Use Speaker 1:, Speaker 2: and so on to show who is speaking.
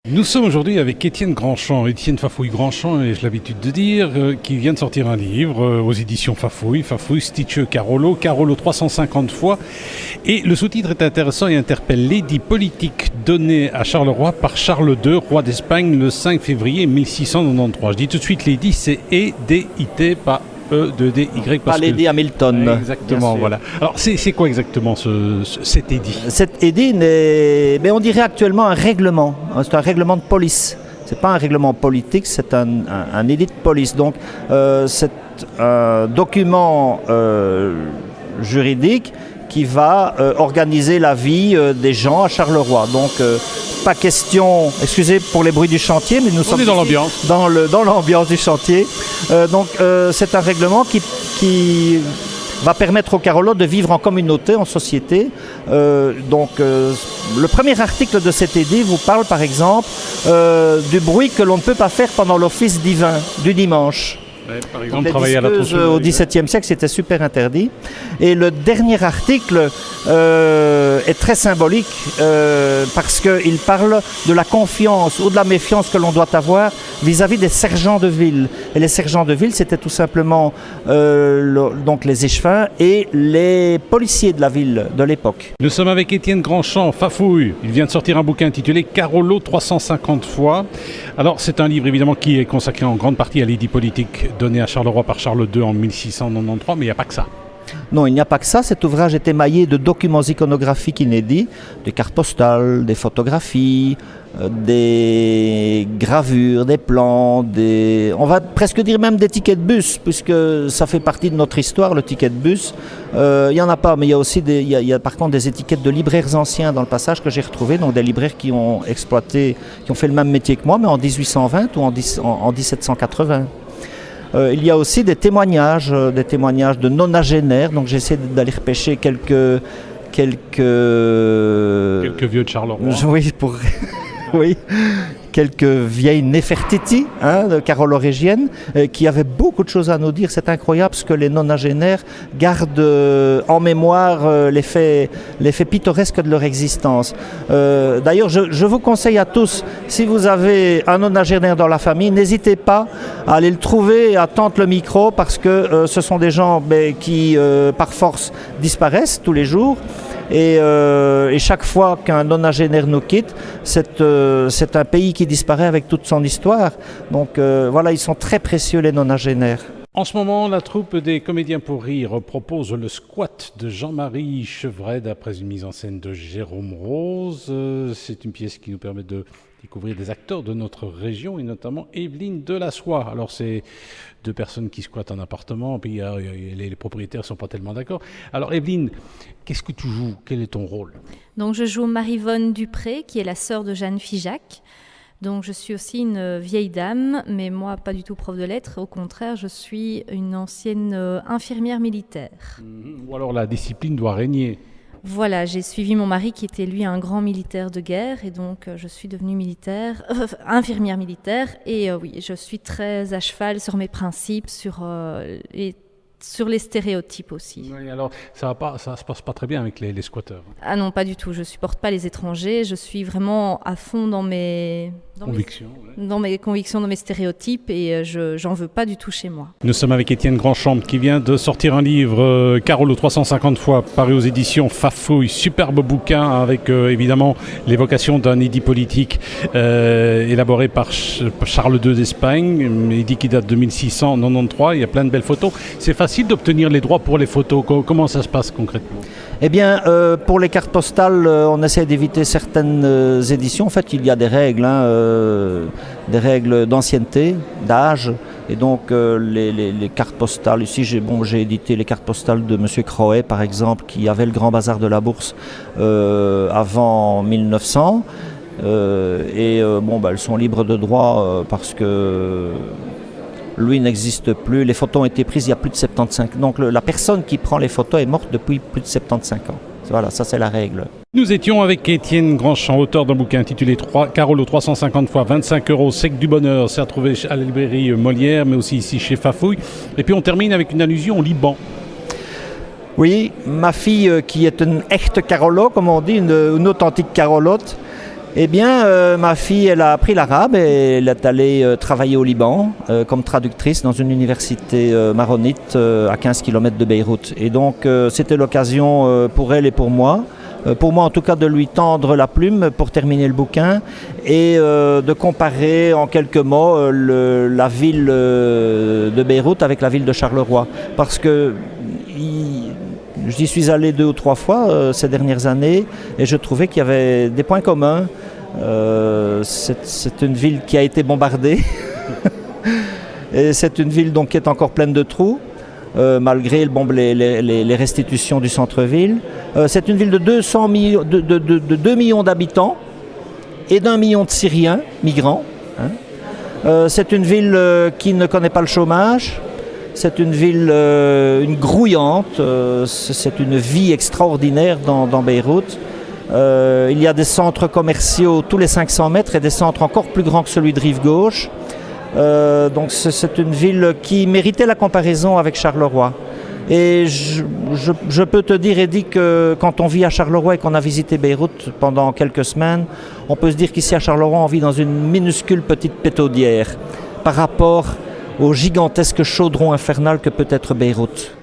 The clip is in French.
Speaker 1: Nous sommes aujourd'hui avec Étienne Grandchamp, Étienne Fafouille-Grandchamp, ai-je l'habitude de dire, qui vient de sortir un livre aux éditions Fafouille, Stitche Carolo 350 fois. Et le sous-titre est intéressant et interpelle l'édit politique donné à Charleroi par Charles II, roi d'Espagne, le 5 février 1693. Je dis tout de suite l'édit, c'est E-D-I-T, pas E-D-Y.
Speaker 2: Pas l'édit Hamilton.
Speaker 1: Exactement, voilà. Alors, c'est quoi exactement cet édit?
Speaker 2: Cet édit, on dirait actuellement un règlement. C'est un règlement de police. Ce n'est pas un règlement politique, c'est un édit de police. Donc, c'est un document juridique qui va organiser la vie des gens à Charleroi. Donc, pas question, excusez pour les bruits du chantier, mais nous sommes
Speaker 1: dans l'ambiance.
Speaker 2: Dans l'ambiance du chantier. C'est un règlement qui va permettre aux Carolos de vivre en communauté, en société. Le premier article de cet édit vous parle par exemple du bruit que l'on ne peut pas faire pendant l'office divin du dimanche.
Speaker 1: Ouais, par exemple, travailler à la tronçonneuse.
Speaker 2: Au XVIIe siècle, c'était super interdit. Et le dernier article est très symbolique parce qu'il parle de la confiance ou de la méfiance que l'on doit avoir vis-à-vis des sergents de ville. Et les sergents de ville, c'était tout simplement donc les échevins et les policiers de la ville de l'époque.
Speaker 1: Nous sommes avec Étienne Grandchamp, Fafouille. Il vient de sortir un bouquin intitulé Carolo 350 fois. Alors, c'est un livre évidemment qui est consacré en grande partie à l'édit politique donné à Charleroi par Charles II en 1693, mais il n'y a pas que ça.
Speaker 2: Non, il n'y a pas que ça. Cet ouvrage est émaillé de documents iconographiques inédits, des cartes postales, des photographies, des gravures, des plans, on va presque dire même des tickets de bus, puisque ça fait partie de notre histoire, le ticket de bus. Il n'y en a pas, mais il y a aussi il y a par contre des étiquettes de libraires anciens dans le passage que j'ai retrouvé, donc des libraires qui ont fait le même métier que moi, mais en 1820 ou en 1780. Il y a aussi des témoignages de nonagénaires, donc j'essaie d'aller repêcher quelques
Speaker 1: vieux de Charleroi.
Speaker 2: Oui, oui, quelques vieilles Néfertiti, carolorégiennes, qui avaient beaucoup de choses à nous dire. C'est incroyable ce que les nonagénaires gardent en mémoire les faits pittoresques de leur existence. D'ailleurs, je vous conseille à tous, si vous avez un nonagénaire dans la famille, n'hésitez pas à aller le trouver et à tendre le micro, parce que ce sont des gens qui, par force, disparaissent tous les jours. Et chaque fois qu'un nonagénaire nous quitte, c'est un pays qui disparaît avec toute son histoire. Donc voilà, ils sont très précieux, les nonagénaires.
Speaker 1: En ce moment, la troupe des Comédiens pour rire propose le squat de Jean-Marie Chevret d'après une mise en scène de Jérôme Rose. C'est une pièce qui nous permet de découvrir des acteurs de notre région et notamment Evelyne Delassoie. Alors c'est deux personnes qui squattent un appartement, puis les propriétaires ne sont pas tellement d'accord. Alors Evelyne, qu'est-ce que tu joues? Quel est ton rôle?
Speaker 3: Donc je joue Marie-Vonne Dupré, qui est la sœur de Jeanne Figeac. Donc je suis aussi une vieille dame, mais moi pas du tout prof de lettres. Au contraire, je suis une ancienne infirmière militaire.
Speaker 1: Ou alors la discipline doit régner.
Speaker 3: Voilà, j'ai suivi mon mari qui était lui un grand militaire de guerre et donc je suis devenue infirmière militaire et oui, je suis très à cheval sur mes principes, sur les stéréotypes aussi.
Speaker 1: Oui, alors ça se passe pas très bien avec les squatteurs.
Speaker 3: Ah non, pas du tout, je supporte pas les étrangers, je suis vraiment à fond dans mes
Speaker 1: convictions,
Speaker 3: dans mes convictions, dans mes stéréotypes et j'en veux pas du tout chez moi.
Speaker 1: Nous sommes avec Étienne Grandchamp qui vient de sortir un livre, Carolo 350 fois, paru aux éditions Fafouille. Superbe bouquin avec évidemment l'évocation d'un édit politique élaboré par Charles II d'Espagne, édit qui date de 1693. Il y a plein de belles photos. C'est facile d'obtenir les droits pour les photos. Comment ça se passe concrètement?
Speaker 2: Eh bien, pour les cartes postales, on essaie d'éviter certaines éditions. En fait, il y a des règles, des règles d'ancienneté, d'âge. Et donc, les cartes postales, ici, j'ai édité les cartes postales de M. Croet, par exemple, qui avait le Grand Bazar de la Bourse avant 1900. Elles sont libres de droit parce que lui n'existe plus. Les photos ont été prises il y a plus de 75 ans. Donc la personne qui prend les photos est morte depuis plus de 75 ans. Voilà, ça c'est la règle.
Speaker 1: Nous étions avec Étienne Grandchamp, auteur d'un bouquin intitulé Carolo 350 fois 25 €, sec du bonheur. C'est à trouver à la librairie Molière, mais aussi ici chez Fafouille. Et puis on termine avec une allusion au Liban.
Speaker 2: Oui, ma fille qui est une echte Carolo, comme on dit, une authentique Carolote, Eh bien, ma fille, elle a appris l'arabe et elle est allée travailler au Liban comme traductrice dans une université maronite à 15 km de Beyrouth. Et donc, c'était l'occasion pour elle et pour moi en tout cas, de lui tendre la plume pour terminer le bouquin et de comparer en quelques mots la ville de Beyrouth avec la ville de Charleroi. Parce que j'y suis allé 2 ou 3 fois ces dernières années et je trouvais qu'il y avait des points communs. C'est une ville qui a été bombardée et c'est une ville donc, qui est encore pleine de trous. Malgré les restitutions du centre-ville. C'est une ville de 2 millions d'habitants et d'1 million de Syriens, migrants. C'est une ville qui ne connaît pas le chômage. C'est une ville grouillante. C'est une vie extraordinaire dans Beyrouth. Il y a des centres commerciaux tous les 500 mètres et des centres encore plus grands que celui de Rive Gauche. Donc c'est une ville qui méritait la comparaison avec Charleroi. Et je peux te dire, Eddy, que quand on vit à Charleroi et qu'on a visité Beyrouth pendant quelques semaines, on peut se dire qu'ici à Charleroi, on vit dans une minuscule petite pétaudière par rapport au gigantesque chaudron infernal que peut être Beyrouth.